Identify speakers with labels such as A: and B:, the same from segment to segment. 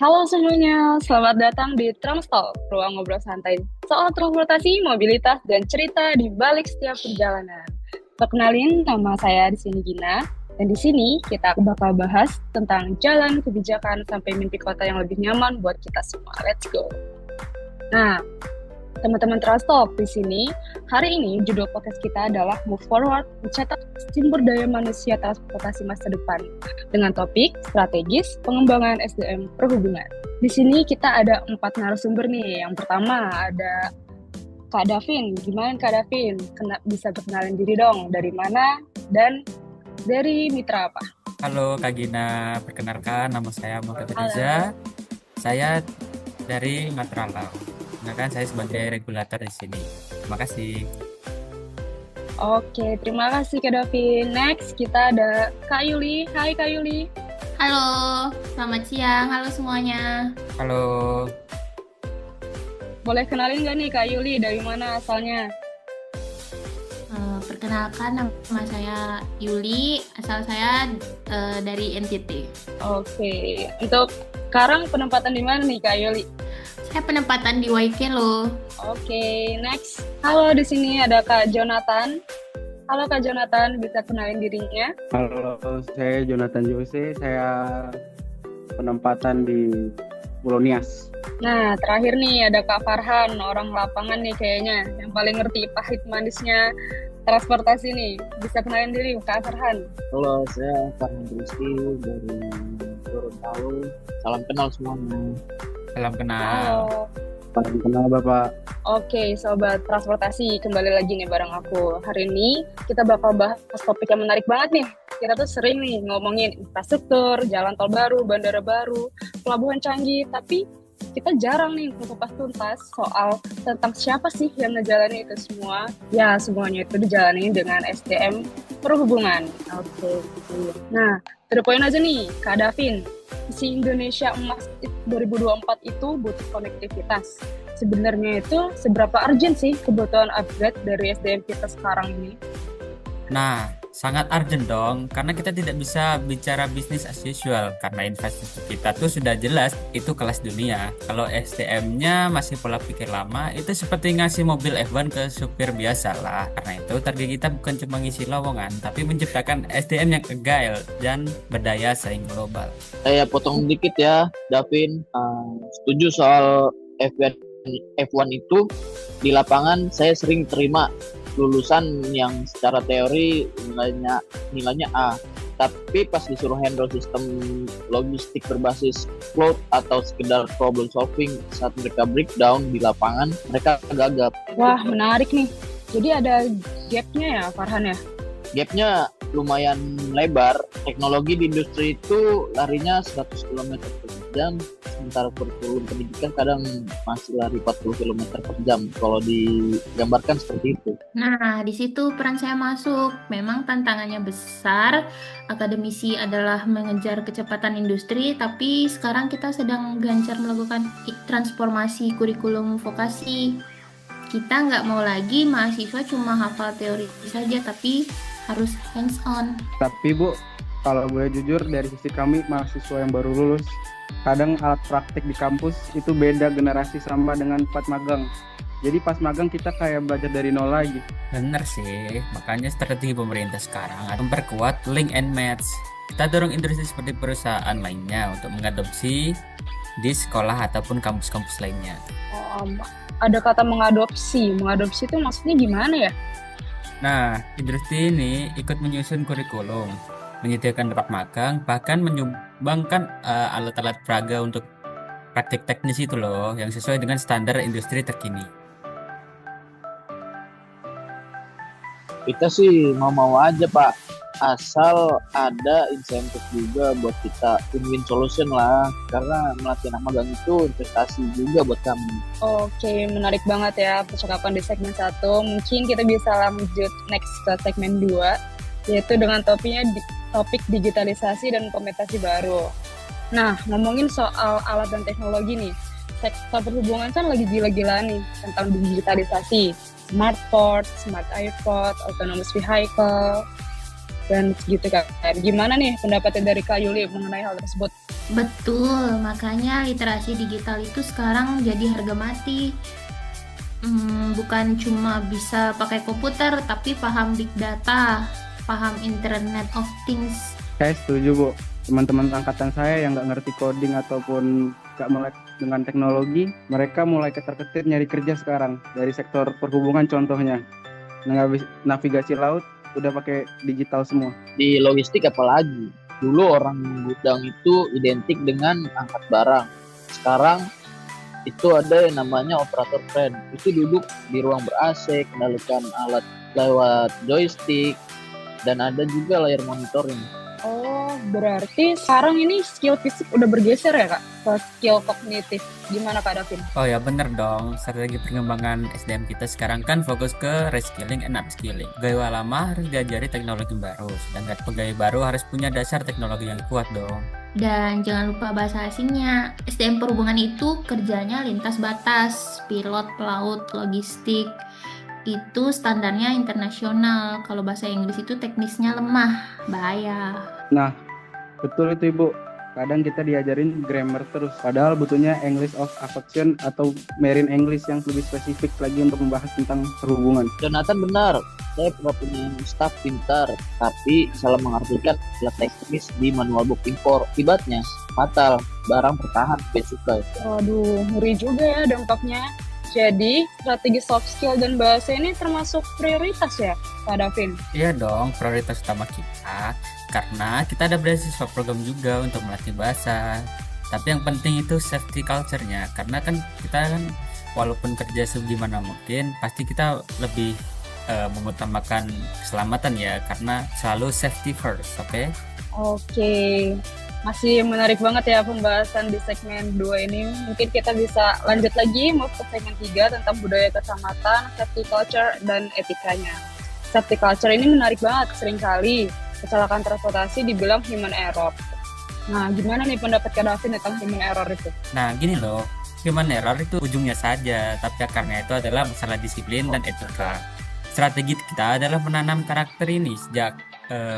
A: Halo semuanya, selamat datang di Tramstalk, ruang ngobrol santai soal transportasi, mobilitas, dan cerita di balik setiap perjalanan. Perkenalin, nama saya di sini Gina, dan di sini kita bakal bahas tentang jalan, kebijakan, sampai mimpi kota yang lebih nyaman buat kita semua. Let's go! Nah, teman-teman Trust Talk di sini, hari ini judul podcast kita adalah Move Forward, mencetak sumber daya manusia transportasi masa depan dengan topik strategis pengembangan SDM perhubungan. Di sini kita ada 4 narasumber nih. Yang pertama ada Kak Davin. Gimana Kak Davin? Bisa perkenalin diri dong, dari mana dan dari mitra apa?
B: Halo Kak Gina, perkenalkan nama saya Muhammad
A: Halo.
B: Riza. Saya dari Matralau. Kan saya sebagai regulator di sini. Terima kasih.
A: Oke, terima kasih Kak Davin. Next, kita ada Kak Yuli. Hai Kak Yuli.
C: Halo, selamat siang. Halo semuanya.
B: Halo.
A: Boleh kenalin nggak nih Kak Yuli, dari mana asalnya?
C: Perkenalkan, nama saya Yuli. Asal saya dari NTT.
A: Oke, untuk sekarang penempatan di mana nih Kak Yuli?
C: Saya penempatan di YK loh.
A: Oke, next. Halo, di sini ada Kak Jonathan. Halo Kak Jonathan, bisa kenalin dirinya?
D: Halo, saya Jonathan Jose. Saya penempatan di Pulau Nias.
A: Nah, terakhir nih ada Kak Farhan, orang lapangan nih kayaknya, yang paling ngerti pahit manisnya transportasi nih. Bisa kenalin diri Kak Farhan?
E: Halo, saya Farhan Rizky dari Gorontalo. Salam kenal semuanya.
B: Salam kenal.
A: Halo.
D: Salam kenal Bapak.
A: Oke, sobat transportasi, kembali lagi nih bareng aku. Hari ini kita bakal bahas topik yang menarik banget nih. Kita tuh sering nih ngomongin infrastruktur, jalan tol baru, bandara baru, pelabuhan canggih, tapi kita jarang nih mengupas tuntas soal tentang siapa sih yang ngejalani itu semua. Ya, semuanya itu dijalani dengan SDM perhubungan. Oke. Nah, to the point aja nih, Kak Davin. Si Indonesia Emas 2024 itu butuh konektivitas. Sebenarnya itu seberapa urgent sih kebutuhan upgrade dari SDM kita sekarang ini?
B: Nah, sangat urgent dong, karena kita tidak bisa bicara bisnis as usual, karena infrastruktur kita tuh sudah jelas itu kelas dunia. Kalau SDM-nya masih pola pikir lama, itu seperti ngasih mobil F1 ke supir biasa lah. Karena itu target kita bukan cuma ngisi lowongan, tapi menciptakan SDM yang agile dan berdaya saing global.
E: Saya potong dikit ya, Davin. Setuju soal F1 itu. Di lapangan saya sering terima lulusan yang secara teori nilainya A, tapi pas disuruh handle sistem logistik berbasis cloud atau sekedar problem solving saat mereka breakdown di lapangan, mereka gagap.
A: Wah, menarik nih. Jadi ada gap-nya ya, Farhan ya?
E: Gapnya lumayan lebar. Teknologi di industri itu larinya 100 km per jam, sementara kurikulum pendidikan kadang masih lari 40 km per jam. Kalau digambarkan seperti itu.
C: Nah, di situ peran saya masuk. Memang tantangannya besar. Akademisi adalah mengejar kecepatan industri, tapi sekarang kita sedang gencar melakukan transformasi kurikulum vokasi. Kita nggak mau lagi mahasiswa cuma hafal teori saja, tapi harus hands-on.
D: Tapi Bu, kalau boleh jujur dari sisi kami mahasiswa yang baru lulus, kadang alat praktik di kampus itu beda generasi sama dengan pas magang. Jadi pas magang kita kayak belajar dari nol lagi.
B: Bener sih, makanya strategi pemerintah sekarang adalah memperkuat link and match. Kita dorong industri seperti perusahaan lainnya untuk mengadopsi di sekolah ataupun kampus-kampus lainnya.
A: Ada kata mengadopsi. Mengadopsi itu maksudnya gimana ya?
B: Nah, industri ini ikut menyusun kurikulum, menyediakan tempat magang, bahkan menyumbangkan alat-alat peraga untuk praktik teknis itu loh, yang sesuai dengan standar industri terkini.
E: Kita sih mau aja Pak, asal ada insentif juga buat kita, win-win solution lah, karena melatih anak magang itu investasi juga buat kami.
A: Oke, menarik banget ya percakapan di segmen 1. Mungkin kita bisa lanjut next ke segmen 2, yaitu dengan topik digitalisasi dan implementasi baru. Nah, ngomongin soal alat dan teknologi nih, sektor perhubungan kan lagi gila-gilaan nih tentang digitalisasi. Smart port, smart airport, autonomous vehicle, dan segitu kan. Gimana nih pendapatnya dari Kak Yuli mengenai hal tersebut?
C: Betul, makanya literasi digital itu sekarang jadi harga mati. Bukan cuma bisa pakai komputer, tapi paham big data, paham Internet of Things.
D: Saya setuju, Bu. Teman-teman angkatan saya yang nggak ngerti coding ataupun nggak melek dengan teknologi, mereka mulai ketar-ketir nyari kerja sekarang. Dari sektor perhubungan contohnya. Navigasi laut udah pakai digital semua.
E: Di logistik apalagi. Dulu orang gudang itu identik dengan angkat barang. Sekarang itu ada yang namanya operator crane. Itu duduk di ruang ber-AC, kendalikan alat lewat joystick, dan ada juga layar monitoring.
A: Oh, berarti sekarang ini skill fisik udah bergeser ya, Kak, ke skill kognitif. Gimana, Kak Davin?
B: Oh ya bener dong, strategi pengembangan SDM kita sekarang kan fokus ke reskilling and upskilling. Pegawai lama harus diajari teknologi baru, sedangkan pegawai baru harus punya dasar teknologi yang kuat dong.
C: Dan jangan lupa bahasa asingnya. SDM perhubungan itu kerjanya lintas batas, pilot, pelaut, logistik. Itu standarnya internasional. Kalau bahasa Inggris itu teknisnya lemah, bahaya.
D: Nah, betul itu Ibu. Kadang kita diajarin grammar terus, padahal butuhnya English of Affection atau Marine English yang lebih spesifik lagi untuk membahas tentang perhubungan.
E: Jonathan benar, saya pernah punya staff pintar, tapi salah mengartikan istilah teknis di manual book impor. Akibatnya fatal, barang bertahan sampai cukai.
A: Waduh, ngeri juga ya dampaknya. Jadi, strategi soft skill dan bahasa ini termasuk prioritas ya, Kak Davin?
B: Iya dong, prioritas utama kita. Karena kita ada beasiswa program juga untuk melatih bahasa. Tapi yang penting itu safety culture-nya. Karena kan kita kan walaupun kerja segimana mungkin, pasti kita lebih mengutamakan keselamatan ya. Karena selalu safety first, oke?
A: Oke, masih menarik banget ya pembahasan di segmen 2 ini. Mungkin kita bisa lanjut lagi move ke segmen 3 tentang budaya keselamatan, safety culture, dan etikanya. Safety culture ini menarik banget, seringkali kecelakaan transportasi dibilang human error. Nah, gimana nih pendapat Kak Davin tentang human error itu?
B: Nah gini loh, human error itu ujungnya saja, tapi akarnya itu adalah masalah disiplin dan etika. Strategi kita adalah menanam karakter ini sejak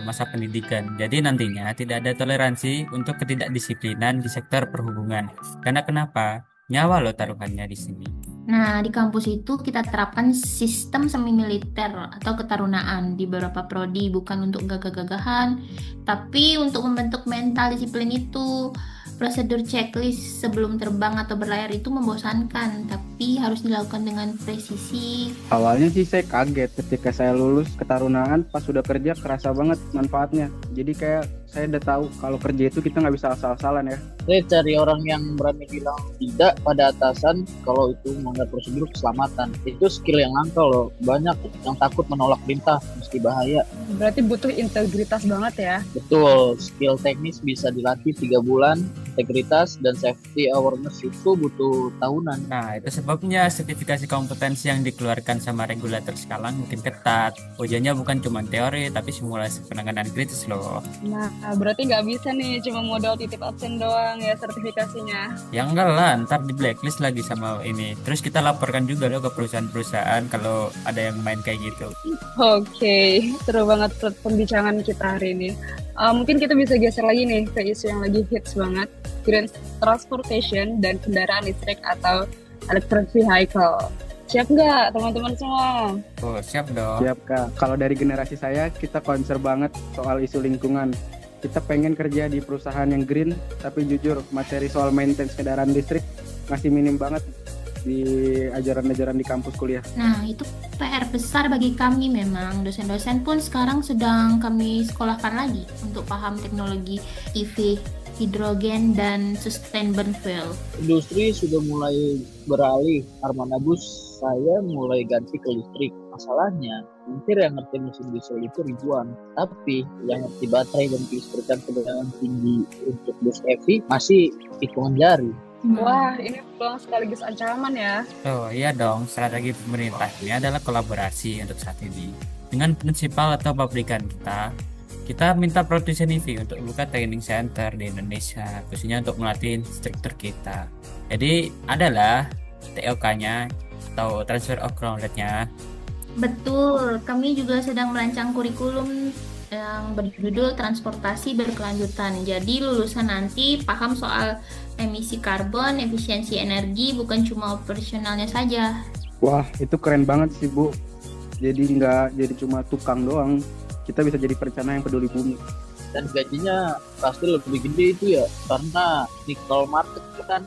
B: masa pendidikan. Jadi nantinya tidak ada toleransi untuk ketidakdisiplinan di sektor perhubungan. Karena kenapa? Nyawa loh taruhannya di sini.
C: Nah, di kampus itu kita terapkan sistem semi militer atau ketarunaan di beberapa prodi, bukan untuk gagah-gagahan, tapi untuk membentuk mental disiplin itu. Prosedur checklist sebelum terbang atau berlayar itu membosankan, tapi harus dilakukan dengan presisi.
D: Awalnya sih saya kaget ketika saya lulus ketarunaan, pas sudah kerja kerasa banget manfaatnya. Jadi kayak saya udah tahu kalau kerja itu kita nggak bisa asal-asalan ya.
E: Saya cari orang yang berani bilang tidak pada atasan kalau itu melanggar prosedur keselamatan. Itu skill yang langka loh. Banyak yang takut menolak perintah meski bahaya.
A: Berarti butuh integritas banget ya.
E: Betul, skill teknis bisa dilatih 3 bulan, integritas dan safety awareness itu butuh tahunan.
B: Nah itu sebabnya sertifikasi kompetensi yang dikeluarkan sama regulator sekarang mungkin ketat. Ujiannya bukan cuma teori tapi simulasi penanganan kritis loh.
A: Nah, berarti nggak bisa nih cuma modal titip absen doang ya sertifikasinya.
B: Ya enggak lah, ntar di blacklist lagi sama ini. Terus kita laporkan juga loh ke perusahaan-perusahaan kalau ada yang main kayak gitu.
A: Oke, seru banget pembicaraan kita hari ini. Mungkin kita bisa geser lagi nih ke isu yang lagi hits banget, green transportation dan kendaraan listrik atau electric vehicle. Siap nggak teman-teman semua?
B: Oh siap dong.
D: Siap Kak. Kalau dari generasi saya, kita concern banget soal isu lingkungan. Kita pengen kerja di perusahaan yang green, tapi jujur materi soal maintenance kendaraan listrik masih minim banget di ajaran-ajaran di kampus kuliah.
C: Nah, itu PR besar bagi kami memang. Dosen-dosen pun sekarang sedang kami sekolahkan lagi untuk paham teknologi EV, hidrogen, dan sustainable fuel.
E: Industri sudah mulai beralih. Armada bus saya mulai ganti ke listrik. Masalahnya, hampir yang ngerti mesin diesel itu ribuan. Tapi yang ngerti baterai dan kelistrikan tegangan tinggi untuk bus EV masih hitungan jari.
A: Wah, ini peluang sekaligus ancaman ya.
B: Oh iya dong, strategi pemerintah ini adalah kolaborasi untuk saat ini. Dengan prinsipal atau pabrikan kita minta produsen EV untuk buka training center di Indonesia, khususnya untuk melatih instruktur kita. Jadi adalah TOK-nya atau transfer of knowledge-nya.
C: Betul, kami juga sedang merancang kurikulum yang berjudul transportasi berkelanjutan. Jadi lulusan nanti paham soal emisi karbon, efisiensi energi, bukan cuma operasionalnya saja.
D: Wah, itu keren banget sih, Bu. Jadi nggak jadi cuma tukang doang. Kita bisa jadi perencana yang peduli bumi.
E: Dan gajinya pasti lebih gede itu ya, karena nikel market kan.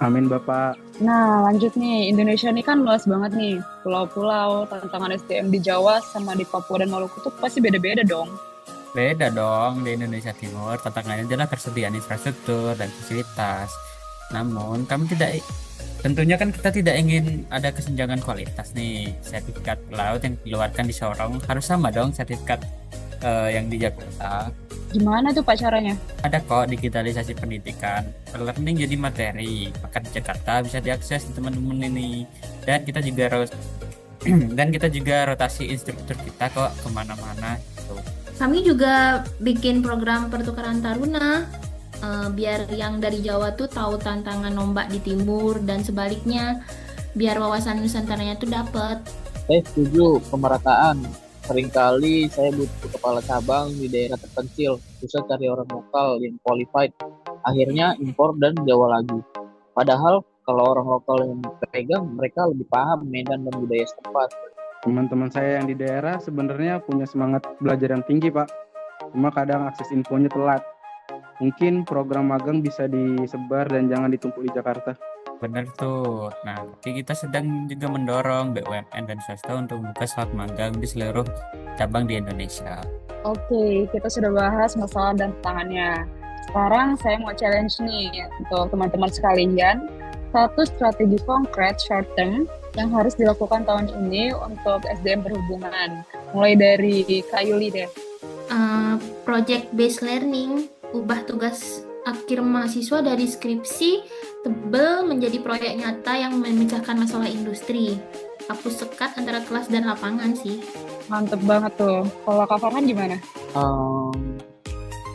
D: Amin, Bapak.
A: Nah, lanjut nih. Indonesia ini kan luas banget nih. Pulau-pulau, tantangan SDM di Jawa sama di Papua dan Maluku tuh pasti beda-beda dong.
B: Beda dong, di Indonesia Timur tantangannya adalah ketersediaan infrastruktur dan fasilitas. Namun, tentunya kan kita tidak ingin ada kesenjangan kualitas nih. Sertifikat laut yang dikeluarkan di Sorong harus sama dong sertifikat yang di Jakarta.
A: Gimana tuh Pak caranya?
B: Ada kok digitalisasi pendidikan, learning jadi materi, maka di Jakarta bisa diakses di teman-teman ini. Dan kita juga rotasi instruktur kita kok kemana-mana gitu.
C: Kami juga bikin program pertukaran taruna, biar yang dari Jawa tuh tahu tantangan ombak di timur dan sebaliknya, biar wawasan Nusantaranya tuh dapet.
E: Saya setuju pemerataan. Seringkali saya butuh kepala cabang di daerah terpencil, susah cari orang lokal yang qualified. Akhirnya impor dan Jawa lagi. Padahal kalau orang lokal yang pegang, mereka lebih paham medan dan budaya setempat.
D: Teman-teman saya yang di daerah sebenarnya punya semangat belajar yang tinggi, Pak. Cuma kadang akses infonya telat. Mungkin program magang bisa disebar dan jangan ditumpuk di Jakarta.
B: Bener tuh. Nah, tapi kita sedang juga mendorong BUMN dan swasta untuk membuka slot magang di seluruh cabang di Indonesia.
A: Oke, kita sudah bahas masalah dan tantangannya. Sekarang saya mau challenge nih untuk teman-teman sekalian. Satu strategi konkret short term yang harus dilakukan tahun ini untuk SDM perhubungan. Mulai dari Kak Yuli deh.
C: Project based learning, ubah tugas akhir mahasiswa dari skripsi tebel menjadi proyek nyata yang memecahkan masalah industri. Hapus sekat antara kelas dan lapangan sih.
A: Mantep banget tuh. Kalau Kak Farhan gimana?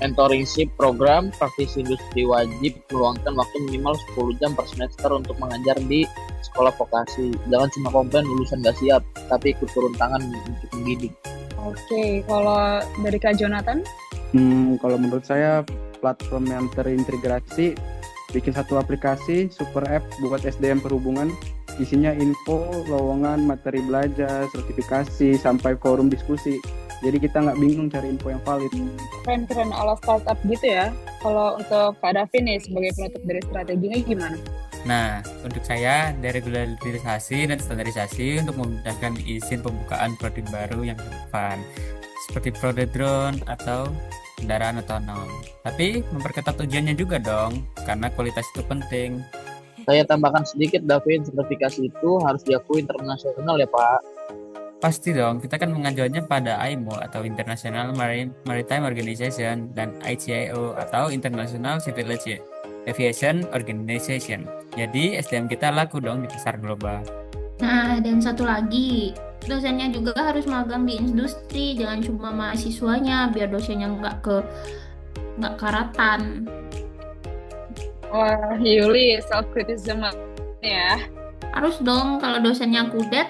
E: Mentorship program praktisi industri wajib meluangkan waktu minimal 10 jam per semester untuk mengajar di sekolah vokasi. Jangan cuma komplain lulusan gak siap, tapi ikut turun tangan untuk mendidik.
A: Oke, kalau dari Kak Jonathan?
D: Kalau menurut saya platform yang terintegrasi, bikin satu aplikasi super app buat SDM perhubungan, isinya info, lowongan, materi belajar, sertifikasi, sampai forum diskusi. Jadi kita nggak bingung cari info yang valid.
A: Keren-keren ala startup gitu ya. Kalau untuk Kak Davin nih sebagai penutup dari strateginya gimana?
B: Nah, untuk saya, deregularisasi dan standarisasi untuk memudahkan izin pembukaan produk baru yang relevan, seperti produk drone atau kendaraan otonom. Tapi memperketat ujiannya juga dong, karena kualitas itu penting.
E: Saya tambahkan sedikit, David, sertifikasi itu harus diakui internasional ya Pak.
B: Pasti dong, kita kan mengajukannya pada IMO atau International Maritime Organization dan ICAO atau International Civil Aviation Organization. Jadi SDM kita laku dong di pasar global.
C: Nah, dan satu lagi, dosennya juga harus magang di industri, jangan cuma mahasiswanya, biar dosennya nggak karatan.
A: Wah, Yuli self criticism ya.
C: Harus dong, kalau dosennya kudet,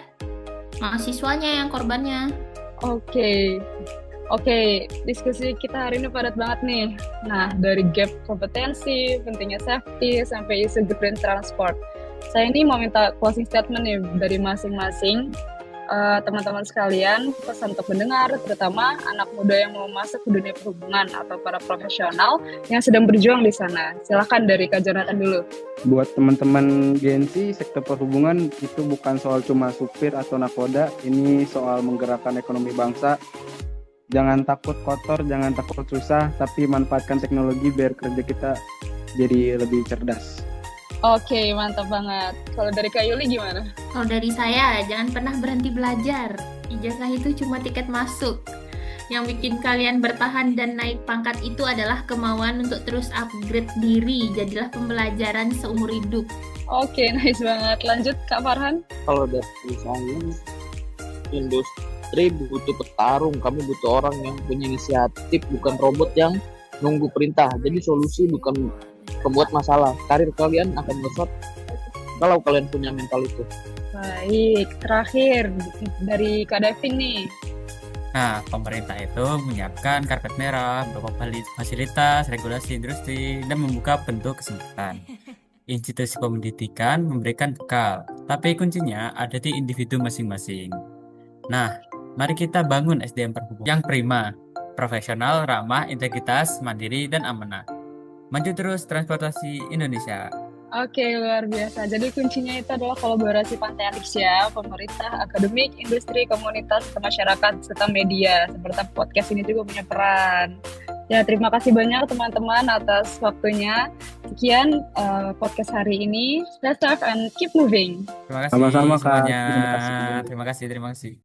C: mahasiswanya yang korbannya.
A: Oke, diskusi kita hari ini padat banget nih. Nah, dari gap kompetensi, pentingnya safety, sampai isu green transport. Saya ini mau minta closing statement nih dari masing-masing teman-teman sekalian, pesan untuk mendengar, terutama anak muda yang mau masuk ke dunia perhubungan atau para profesional yang sedang berjuang di sana. Silakan dari Kak Jonathan dulu.
D: Buat teman-teman Gen Z, sektor perhubungan itu bukan soal cuma supir atau nakoda, ini soal menggerakkan ekonomi bangsa. Jangan takut kotor, jangan takut susah, tapi manfaatkan teknologi biar kerja kita jadi lebih cerdas.
A: Oke, mantap banget. Kalau dari Kak Yuli gimana?
C: Kalau dari saya, jangan pernah berhenti belajar. Ijazah itu cuma tiket masuk. Yang bikin kalian bertahan dan naik pangkat itu adalah kemauan untuk terus upgrade diri. Jadilah pembelajaran seumur hidup.
A: Oke, nice banget. Lanjut Kak Farhan.
E: Kalau dari saya, industri butuh petarung. Kami butuh orang yang punya inisiatif, bukan robot yang nunggu perintah. Jadi solusi bukan pembuat masalah. Karir kalian akan melesat kalau kalian punya mental itu.
A: Baik, terakhir dari Kak Davin nih.
B: Nah, pemerintah itu menyiapkan karpet merah, berupa fasilitas, regulasi industri, dan membuka bentuk kesempatan. Institusi pendidikan memberikan bekal, tapi kuncinya ada di individu masing-masing. Nah, mari kita bangun SDM perhubungan yang prima, profesional, ramah, integritas, mandiri, dan amanah. Maju terus transportasi Indonesia.
A: Oke, luar biasa. Jadi kuncinya itu adalah kolaborasi Pantai Alix ya, pemerintah, akademik, industri, komunitas, masyarakat, serta media. Seperti podcast ini juga punya peran. Ya, terima kasih banyak teman-teman atas waktunya. Sekian podcast hari ini. Stay safe and keep moving.
B: Terima kasih
D: Sama-sama, Kak.
B: semuanya.
D: Terima kasih.
B: Terima kasih.